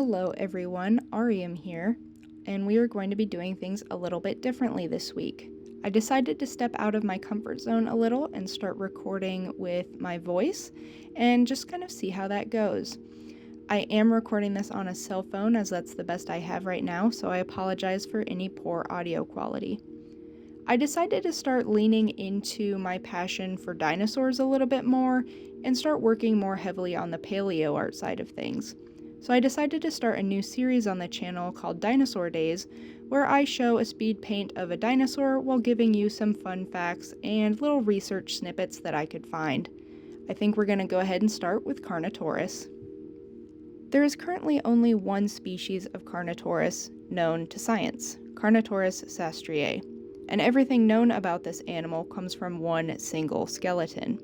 Hello everyone, Ariam here, and we are going to be doing things a little bit differently this week. I decided to step out of my comfort zone a little and start recording with my voice and just kind of see how that goes. I am recording this on a cell phone as that's the best I have right now, so I apologize for any poor audio quality. I decided to start leaning into my passion for dinosaurs a little bit more and start working more heavily on the paleo art side of things. So I decided to start a new series on the channel called Dinosaur Days, where I show a speed paint of a dinosaur while giving you some fun facts and little research snippets that I could find. I think we're going to go ahead and start with Carnotaurus. There is currently only one species of Carnotaurus known to science, Carnotaurus sastriae, and everything known about this animal comes from one single skeleton.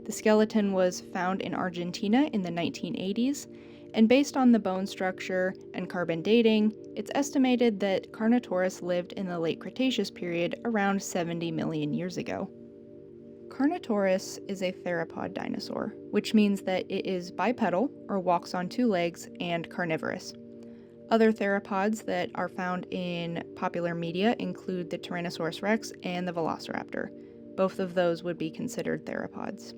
The skeleton was found in Argentina in the 1980s, and based on the bone structure and carbon dating, it's estimated that Carnotaurus lived in the late Cretaceous period around 70 million years ago. Carnotaurus is a theropod dinosaur, which means that it is bipedal, or walks on two legs, and carnivorous. Other theropods that are found in popular media include the Tyrannosaurus rex and the velociraptor. Both of those would be considered theropods.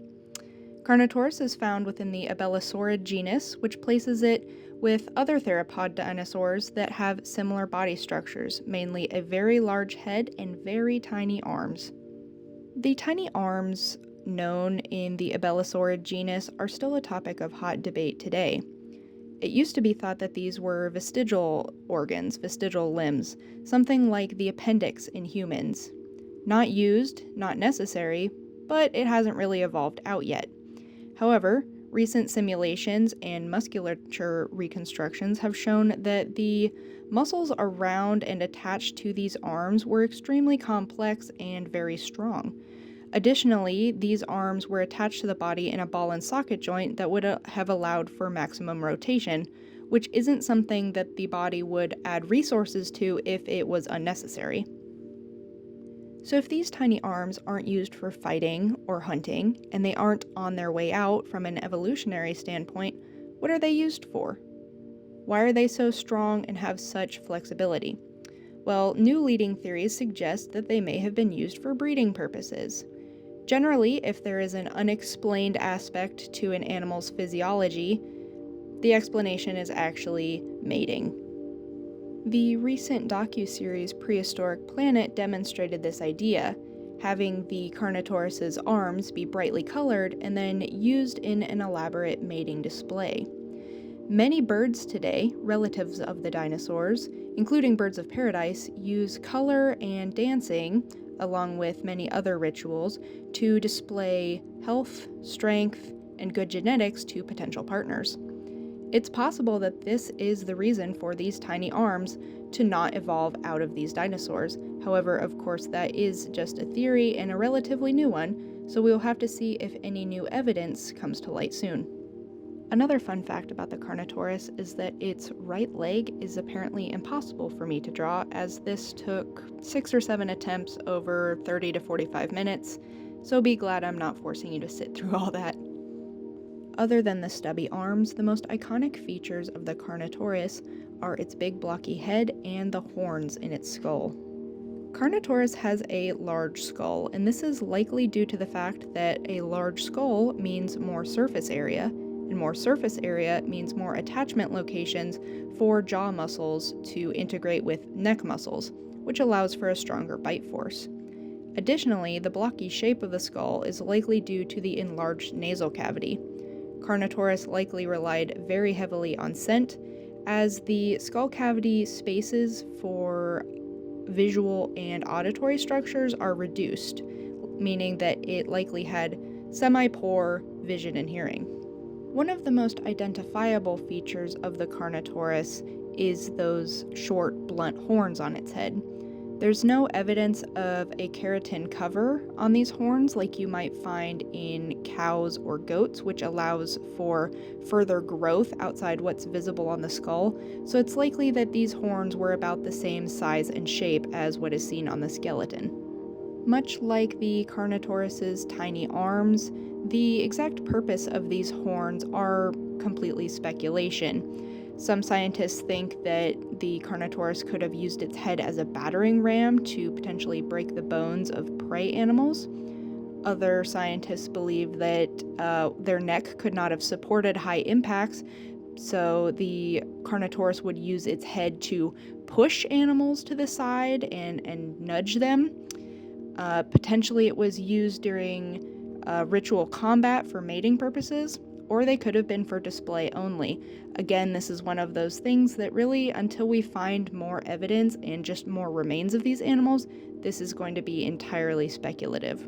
Carnotaurus is found within the Abelosaurid genus, which places it with other theropod dinosaurs that have similar body structures, mainly a very large head and very tiny arms. The tiny arms known in the Abelosaurid genus are still a topic of hot debate today. It used to be thought that these were vestigial organs, vestigial limbs, something like the appendix in humans. Not used, not necessary, but it hasn't really evolved out yet. However, recent simulations and musculature reconstructions have shown that the muscles around and attached to these arms were extremely complex and very strong. Additionally, these arms were attached to the body in a ball and socket joint that would have allowed for maximum rotation, which isn't something that the body would add resources to if it was unnecessary. So if these tiny arms aren't used for fighting or hunting, and they aren't on their way out from an evolutionary standpoint, what are they used for? Why are they so strong and have such flexibility? Well, new leading theories suggest that they may have been used for breeding purposes. Generally, if there is an unexplained aspect to an animal's physiology, the explanation is actually mating. The recent docuseries Prehistoric Planet demonstrated this idea, having the Carnotaurus's arms be brightly colored and then used in an elaborate mating display. Many birds today, relatives of the dinosaurs, including birds of paradise, use color and dancing, along with many other rituals, to display health, strength, and good genetics to potential partners. It's possible that this is the reason for these tiny arms to not evolve out of these dinosaurs. However, of course, that is just a theory and a relatively new one, so we'll have to see if any new evidence comes to light soon. Another fun fact about the Carnotaurus is that its right leg is apparently impossible for me to draw, as this took 6 or 7 attempts over 30 to 45 minutes, so be glad I'm not forcing you to sit through all that. Other than the stubby arms, the most iconic features of the Carnotaurus are its big blocky head and the horns in its skull. Carnotaurus has a large skull, and this is likely due to the fact that a large skull means more surface area, and more surface area means more attachment locations for jaw muscles to integrate with neck muscles, which allows for a stronger bite force. Additionally, the blocky shape of the skull is likely due to the enlarged nasal cavity. Carnotaurus likely relied very heavily on scent, as the skull cavity spaces for visual and auditory structures are reduced, meaning that it likely had semi-poor vision and hearing. One of the most identifiable features of the Carnotaurus is those short, blunt horns on its head. There's no evidence of a keratin cover on these horns like you might find in cows or goats, which allows for further growth outside what's visible on the skull, so it's likely that these horns were about the same size and shape as what is seen on the skeleton. Much like the Carnotaurus's tiny arms, the exact purpose of these horns are completely speculation. Some scientists think that the Carnotaurus could have used its head as a battering ram to potentially break the bones of prey animals. Other scientists believe that their neck could not have supported high impacts, so the Carnotaurus would use its head to push animals to the side and nudge them. Potentially it was used during ritual combat for mating purposes, or they could have been for display only. Again, this is one of those things that really, until we find more evidence and just more remains of these animals, this is going to be entirely speculative.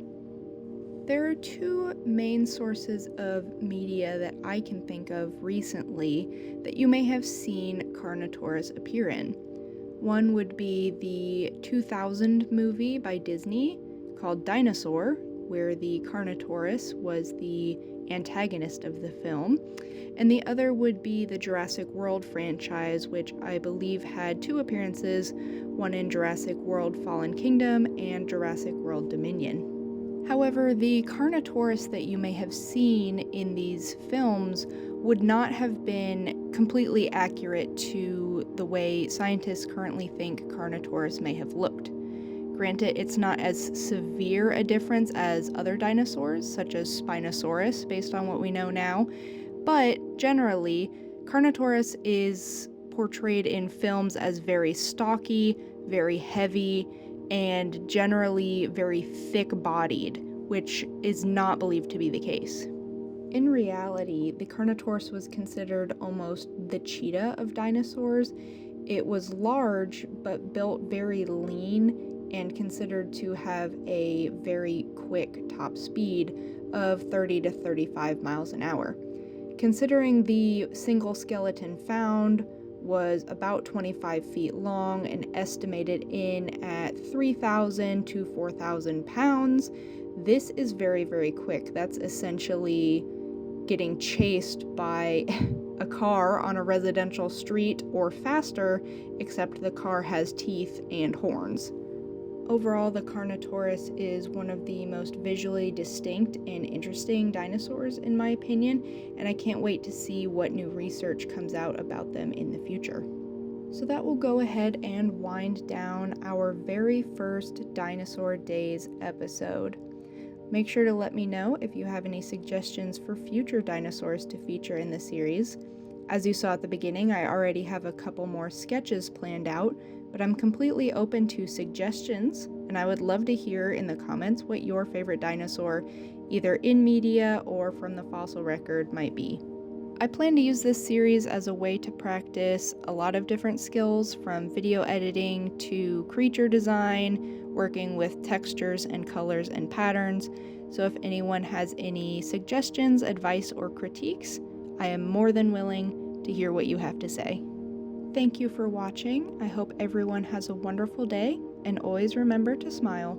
There are two main sources of media that I can think of recently that you may have seen Carnotaurus appear in. One would be the 2000 movie by Disney called Dinosaur, where the Carnotaurus was the antagonist of the film, and the other would be the Jurassic World franchise, which I believe had two appearances, one in Jurassic World Fallen Kingdom and Jurassic World Dominion. However, the Carnotaurus that you may have seen in these films would not have been completely accurate to the way scientists currently think Carnotaurus may have looked. Granted, it's not as severe a difference as other dinosaurs, such as Spinosaurus, based on what we know now, but generally, Carnotaurus is portrayed in films as very stocky, very heavy, and generally very thick-bodied, which is not believed to be the case. In reality, the Carnotaurus was considered almost the cheetah of dinosaurs. It was large, but built very lean and considered to have a very quick top speed of 30 to 35 miles an hour. Considering the single skeleton found was about 25 feet long and estimated in at 3,000 to 4,000 pounds, this is very, very quick. That's essentially getting chased by a car on a residential street or faster, except the car has teeth and horns. Overall, the Carnotaurus is one of the most visually distinct and interesting dinosaurs in my opinion, and I can't wait to see what new research comes out about them in the future. So that will go ahead and wind down our very first Dinosaur Days episode. Make sure to let me know if you have any suggestions for future dinosaurs to feature in the series. As you saw at the beginning, I already have a couple more sketches planned out, but I'm completely open to suggestions, and I would love to hear in the comments what your favorite dinosaur, either in media or from the fossil record, might be. I plan to use this series as a way to practice a lot of different skills, from video editing to creature design, working with textures and colors and patterns. So if anyone has any suggestions, advice, or critiques, I am more than willing to hear what you have to say. Thank you for watching. I hope everyone has a wonderful day, and always remember to smile.